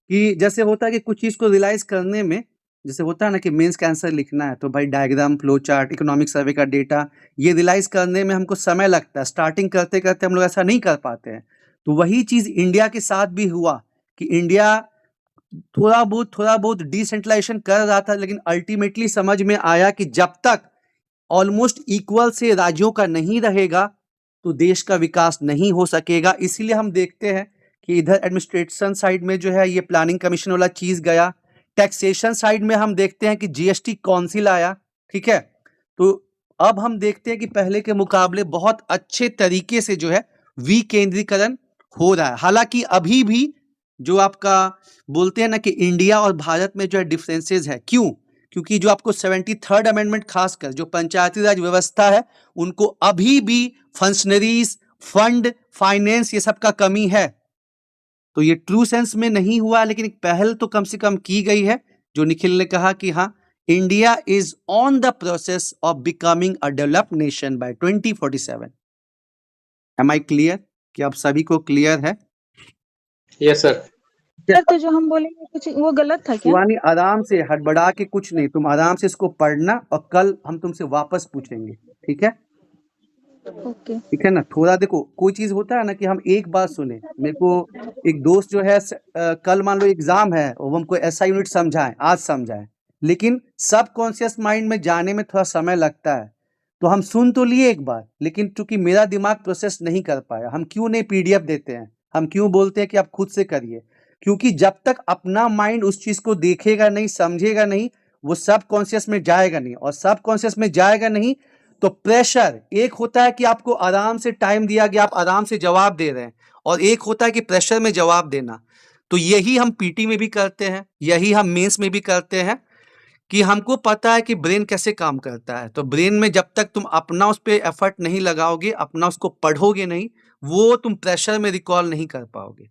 कि जैसे होता है कि कुछ चीज को रियलाइज करने में, जैसे होता है ना कि मेंस का आंसर लिखना है तो भाई diagram, flow chart, economic survey का डेटा, ये रियलाइज करने में हमको समय लगता है, स्टार्टिंग करते करते हम लोग ऐसा नहीं कर पाते हैं। तो वही चीज इंडिया के साथ भी हुआ कि इंडिया थोड़ा बहुत डिसेंट्रलाइजेशन कर रहा था, लेकिन अल्टीमेटली समझ में आया कि जब तक ऑलमोस्ट इक्वल से राज्यों का नहीं रहेगा तो देश का विकास नहीं हो सकेगा। इसीलिए हम देखते हैं कि इधर एडमिनिस्ट्रेशन साइड में जो है ये प्लानिंग कमीशन वाला चीज गया, टैक्सेशन साइड में हम देखते हैं कि जीएसटी काउंसिल आया, ठीक है। तो अब हम देखते हैं कि पहले के मुकाबले बहुत अच्छे तरीके से जो है विकेंद्रीकरण हो रहा है। हालांकि अभी भी जो आपका बोलते हैं ना कि इंडिया और भारत में जो है डिफरेंसेस है, क्यों? क्योंकि जो आपको 73rd अमेंडमेंट खासकर जो पंचायती राज व्यवस्था है, उनको अभी भी फंक्शनरीज, फंड, फाइनेंस, ये सब का कमी है। तो ये ट्रू सेंस में नहीं हुआ, लेकिन एक पहल तो कम से कम की गई है। जो निखिल ने कहा कि हाँ, India is on the process of becoming a developed nation by 2047। Am I clear? कि आप सभी को क्लियर है? Yes sir. सर तो जो हम बोलेंगे कुछ वो गलत था क्या? शिवानी आराम से, हड़बड़ा के कुछ नहीं, तुम आराम से इसको पढ़ना और कल हम तुमसे वापस पूछेंगे, ठीक है? ओके। ठीक है ना? थोड़ा देखो, कोई चीज होता है ना कि हम एक बात सुने। मेरे को एक दोस्त जो है कल मान लो एग्जाम है और वो हमको ऐसा यूनिट समझाए, आज समझाए, लेकिन सब कॉन्शियस माइंड में जाने में थोड़ा समय लगता है। तो हम सुन तो लिए एक बार, लेकिन चूंकि मेरा दिमाग प्रोसेस नहीं कर पाया, हम क्यों नहीं पीडीएफ देते हैं, हम क्यों बोलते हैं कि आप खुद से करिए? क्योंकि जब तक अपना माइंड उस चीज को देखेगा नहीं, समझेगा नहीं, वो सब कॉन्शियस में जाएगा नहीं, और सब कॉन्शियस में जाएगा नहीं तो प्रेशर, एक होता है कि आपको आराम से टाइम दिया गया, आप आराम से जवाब दे रहे हैं, और एक होता है कि प्रेशर में जवाब देना। तो यही हम पीटी में भी करते हैं, यही हम मेंस में भी करते हैं, कि हमको पता है कि ब्रेन कैसे काम करता है। तो ब्रेन में जब तक तुम अपना उस पे एफर्ट नहीं लगाओगे, अपना उसको पढ़ोगे नहीं, वो तुम प्रेशर में रिकॉल नहीं कर पाओगे।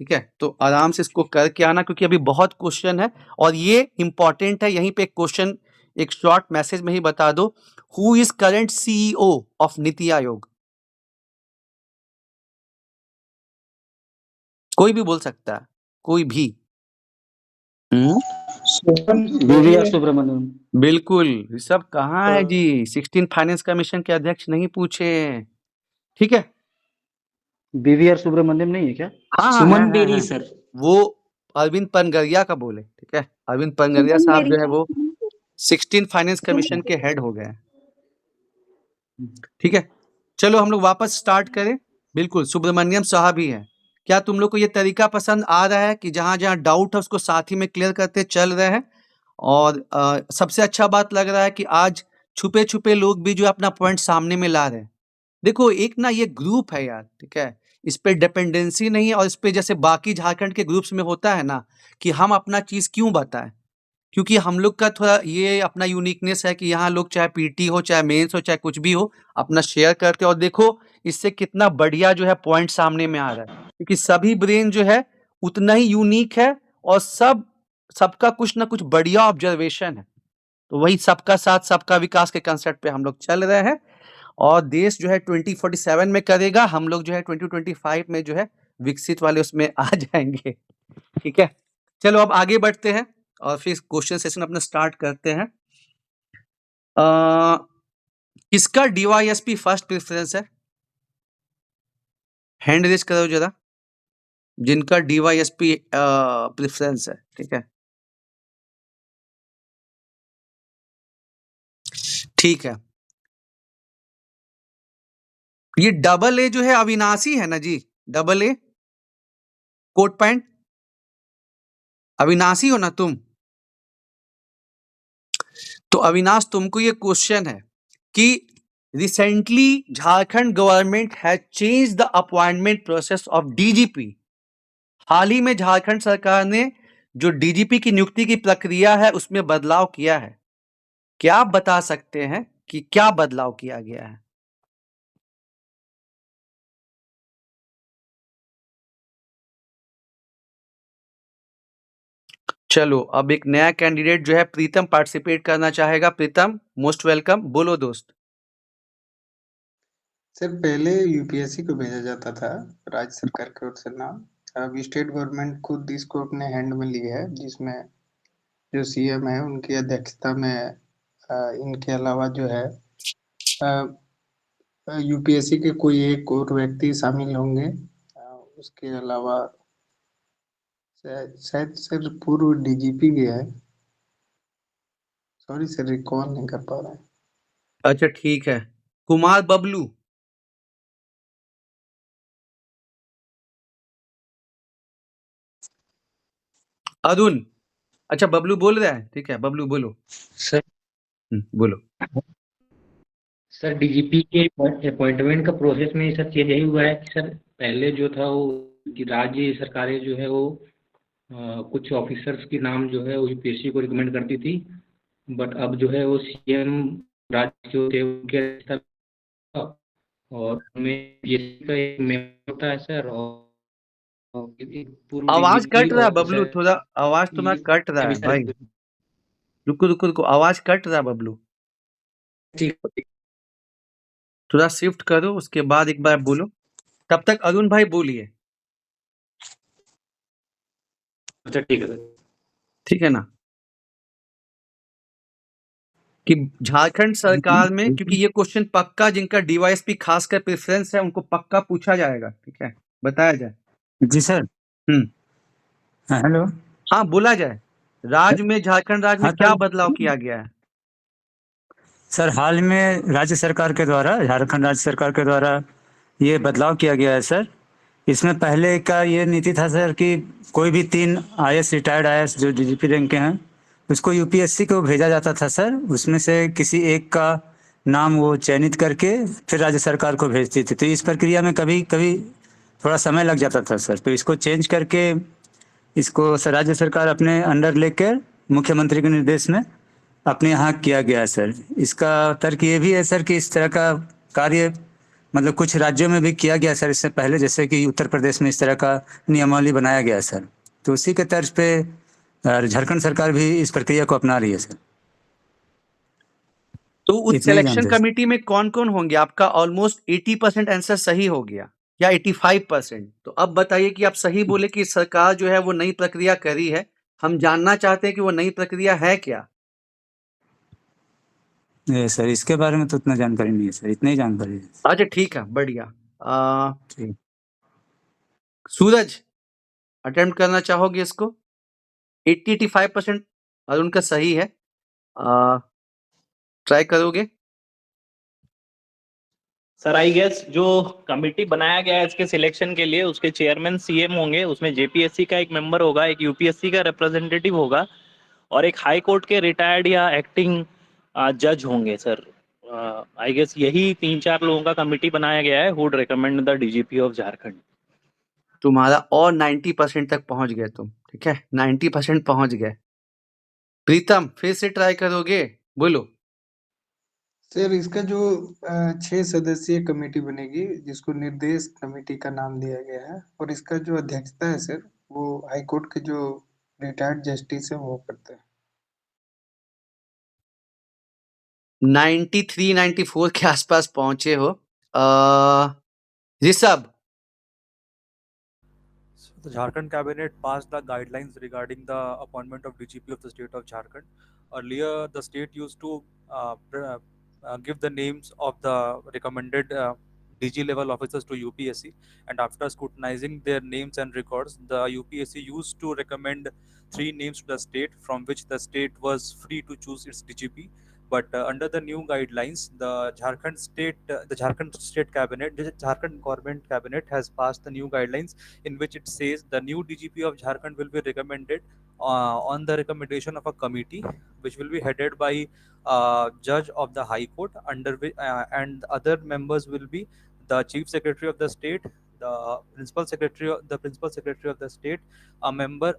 ठीक है? तो आराम से इसको करके आना, क्योंकि अभी बहुत क्वेश्चन है और ये इंपॉर्टेंट है। यहीं पे एक क्वेश्चन एक शॉर्ट मैसेज में ही बता दो, who is current CEO of NITI Aayog? कोई भी बोल सकता है, कोई भी। वीवीआर सुब्रमण्यम। बिल्कुल। ये सब कहाँ है जी? 16 फाइनेंस कमीशन के अध्यक्ष नहीं पूछे। ठीक है? वीवीआर सुब्रमण्यम नहीं है क्या? हाँ, हाँ, सुमन है, बेरी है। सर। वो अरविंद पनगरिया का बोले, ठीक है? अरविंद पनगरिया सुमन साहब बेरी जो है का वो 16 फाइनेंस कमीशन के हेड हो गए हैं। ठीक है? चलो हम लोग वापस स्टार्ट करें। बिल्कुल, सुब्रमण्यम साहब ही हैं। क्या तुम लोग को ये तरीका पसंद आ रहा है कि जहाँ-जहाँ डाउट है उसको साथ ही में क्लियर करते चल रहे हैं? और सबसे अच्छा बात लग रहा है कि आज छुपे-छुपे लोग भी जो है अपना पॉइंट सामने में ला रहे हैं। देखो, एक ना ये ग्रुप है यार, ठीक है? इस पे डिपेंडेंसी नहीं है, और इस पे जैसे बाकी झारखंड के ग्रुप्स में होता है ना कि हम अपना चीज़ क्यों बताएँ? क्योंकि हम लोग का थोड़ा ये अपना यूनिकनेस है कि यहाँ लोग चाहे पीटी हो, चाहे मेंस हो, चाहे कुछ भी हो, अपना शेयर करते हैं, और देखो इससे कितना बढ़िया जो है पॉइंट सामने में आ रहा है। क्योंकि सभी ब्रेन जो है उतना ही यूनिक है, और सबका कुछ ना कुछ बढ़िया ऑब्जर्वेशन है। तो वही सबका साथ सबका विकास के कंसेप्ट पे हम लोग चल रहे हैं, और देश जो है 2047 में करेगा, हम लोग जो है 2025 में जो है विकसित वाले उसमें आ जाएंगे। ठीक है? चलो अब आगे बढ़ते हैं और फिर क्वेश्चन सेशन अपना स्टार्ट करते हैं। किसका डीवाईएसपी फर्स्ट प्रेफरेंस है? हैंड रेज करो जरा, जिनका डीवाईएसपी प्रेफरेंस है। ठीक है? ठीक है। ये डबल ए जो है अविनाशी है ना जी? डबल ए कोट पैंट, अविनाशी हो ना तुम? तो अविनाश, तुमको ये क्वेश्चन है कि recently Jharkhand government has change the appointment process of DGP. हाल ही में झारखंड सरकार ने जो डीजीपी की नियुक्ति की प्रक्रिया है उसमें बदलाव किया है। क्या आप बता सकते हैं कि क्या बदलाव किया गया है? चलो अब एक नया कैंडिडेट जो है प्रीतम पार्टिसिपेट करना चाहेगा। प्रीतम, मोस्ट वेलकम, बोलो दोस्त। सर पहले यूपीएससी को भेजा जाता था राज्य सरकार की ओर से नाम, अब स्टेट गवर्नमेंट खुद इसको अपने हैंड में लिया है, जिसमें जो सीएम है उनकी अध्यक्षता में इनके अलावा जो है यूपीएससी के कोई एक और व्यक्ति शामिल होंगे। उसके अलावा शायद सर पूर्व डीजीपी भी है। सॉरी सर, रिकॉल नहीं कर पा रहे हैं। अच्छा ठीक है। कुमार बबलू, अरुण, अच्छा बबलू बोल रहा है, ठीक है बबलू बोलो। सर बोलो। सर डीजीपी के अपॉइंटमेंट का प्रोसेस में सर चेंज यही हुआ है कि सर पहले जो था वो कि राज्य सरकारें जो है वो कुछ ऑफिसर्स के नाम जो है वो यूपीएससी को रिकमेंड करती थी, बट अब जो है वो सीएम राज्य के होते हैं उनके अध्यक्षता, और उनमें यूपीएससी का एक मेंबर होता है सर, और एक पूर्व आवाज डीजीपी कट रहा है और बबलू, थोड़ा आवाज तुम्हारा कट रहा है भाई। रुको रुको रुको, आवाज कट रहा है बबलू। ठीक, थोड़ा शिफ्ट करो, उसके बाद एक बार बोलो। तब तक अरुण भाई बोलिए। अच्छा ठीक है सर। ठीक है ना, कि झारखंड सरकार में, क्योंकि ये क्वेश्चन पक्का जिनका डीवाईएसपी खासकर प्रेफरेंस है उनको पक्का पूछा जाएगा, ठीक है, बताया जाए। जी सर। हाँ, हेलो। हाँ, बोला जाए, राज्य में, झारखंड राज्य में हाँ, क्या तो बदलाव किया गया है? सर हाल में राज्य सरकार के द्वारा, झारखंड राज्य सरकार के द्वारा ये बदलाव किया गया है सर। इसमें पहले का ये नीति था सर कि कोई भी 3 आईएएस, रिटायर्ड आईएएस जो डीजीपी रैंक के हैं, उसको यूपीएससी को भेजा जाता था सर। उसमें से किसी एक का नाम वो चयनित करके फिर राज्य सरकार को भेजती थी। तो इस प्रक्रिया में कभी कभी थोड़ा समय लग जाता था सर। तो इसको चेंज करके इसको सर राज्य सरकार अपने अंडर लेकर मुख्यमंत्री के निर्देश में अपने यहाँ किया गया है सर। इसका तर्क ये भी है सर कि इस तरह का कार्य मतलब कुछ राज्यों में भी किया गया सर इससे पहले, जैसे कि उत्तर प्रदेश में इस तरह का नियमावली बनाया गया है सर। तो उसी के तर्ज पे झारखंड सरकार भी इस प्रक्रिया को अपना रही है सर। तो उस इतना ही सिलेक्शन जानते हैं। कमेटी में कौन कौन होंगे? आपका ऑलमोस्ट 80% आंसर सही हो गया, या 85%। तो अब बताइए कि आप सही बोले कि सरकार जो है वो नई प्रक्रिया करी है। हम जानना चाहते हैं कि वो नई प्रक्रिया है क्या? ये सर इसके बारे में तो उतना जानकारी नहीं है सर, इतना ही जानकारी है। अच्छा ठीक है, बढ़िया। ठीक। सूरज, अटेम्प्ट करना चाहोगे इसको? 80-85% अरुण का सही है, ट्राई करोगे? सर आई गेस जो कमिटी बनाया गया है इसके सिलेक्शन के लिए, उसके चेयरमैन सीएम होंगे, उसमें जेपीएससी का एक मेंबर होगा, एक यूपीएससी का रिप्रेजेंटेटिव होगा और एक हाई कोर्ट के रिटायर्ड या एक्टिंग जज होंगे सर। आई गेस यही 3-4 लोगों का कमिटी बनाया गया है, would recommend the DGP of Jharkhand. तुम्हारा और 90% तक पहुंच गए तुम, ठीक है, 90% पहुंच गए। प्रीतम, फिर से ट्राई करोगे? बोलो। सर इसका जो 6 सदस्यीय कमेटी बनेगी जिसको निर्देश कमेटी का नाम दिया गया है, और इसका जो अध्यक्षता है सर वो हाई कोर्ट के जो रिटायर्ड जस्टिस है वो करते हैं। 93-94 के आसपास पहुंचे हो। Rishabh, The Jharkhand cabinet passed the guidelines regarding the appointment of DGP of the state of Jharkhand. Earlier, the state used to give the names of the recommended DG level officers to UPSC, and after scrutinizing their names and records, the UPSC used to recommend 3 names to the state, from which the state was free to choose its DGP. But under the new guidelines, the Jharkhand state cabinet, the Jharkhand government cabinet has passed the new guidelines in which it says the new DGP of Jharkhand will be recommended on the recommendation of a committee, which will be headed by judge of the High Court, and other members will be the Chief Secretary of the state, the Principal Secretary of the state, a member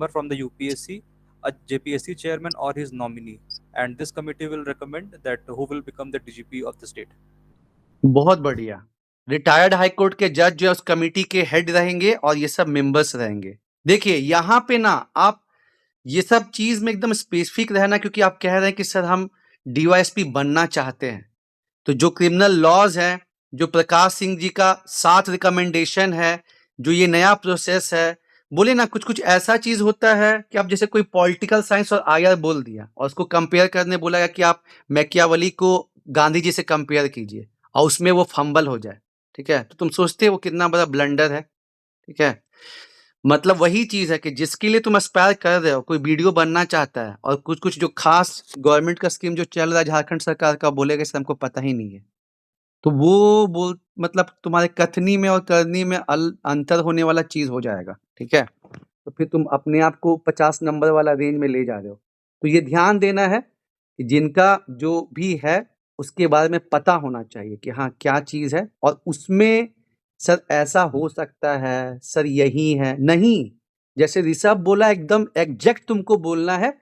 from the UPSC, a JPSC chairman or his nominee, and this committee will recommend that who will become the DGP of the state. बहुत बढ़िया। रिटायर्ड हाई कोर्ट के जज जो है उस कमेटी के हेड रहेंगे और ये सब मेंबर्स रहेंगे। देखिए यहाँ पे ना आप ये सब चीज में एकदम स्पेसिफिक रहना, क्योंकि आप कह रहे हैं कि सर हम डीवाईएसपी बनना चाहते हैं। तो जो क्रिमिनल लॉज है, जो प्रकाश सिंह जी का 7 रिकमेंडेशन है, जो ये नया प्रोसेस है, बोले ना कुछ कुछ ऐसा चीज होता है कि आप जैसे कोई पॉलिटिकल साइंस और आईआर बोल दिया और उसको कंपेयर करने बोला कि आप मैकियावली को गांधी जी से कंपेयर कीजिए और उसमें वो फंबल हो जाए, ठीक है, तो तुम सोचते हो वो कितना बड़ा ब्लंडर है, ठीक है। मतलब वही चीज है कि जिसके लिए तुम एस्पायर कर रहे हो, कोई वीडियो बनना चाहता है और कुछ कुछ जो खास गवर्नमेंट का स्कीम जो चल रहा है झारखंड सरकार का, बोलेगा इससे हमको पता ही नहीं है, तो वो मतलब तुम्हारे कथनी में और करनी में अंतर होने वाला चीज हो जाएगा, ठीक है। तो फिर तुम अपने आप को 50 नंबर वाला रेंज में ले जा रहे हो। तो ये ध्यान देना है कि जिनका जो भी है उसके बारे में पता होना चाहिए कि हाँ क्या चीज है, और उसमें सर ऐसा हो सकता है, सर यही है, नहीं, जैसे ऋषभ बोला एकदम एग्जैक्ट तुमको बोलना है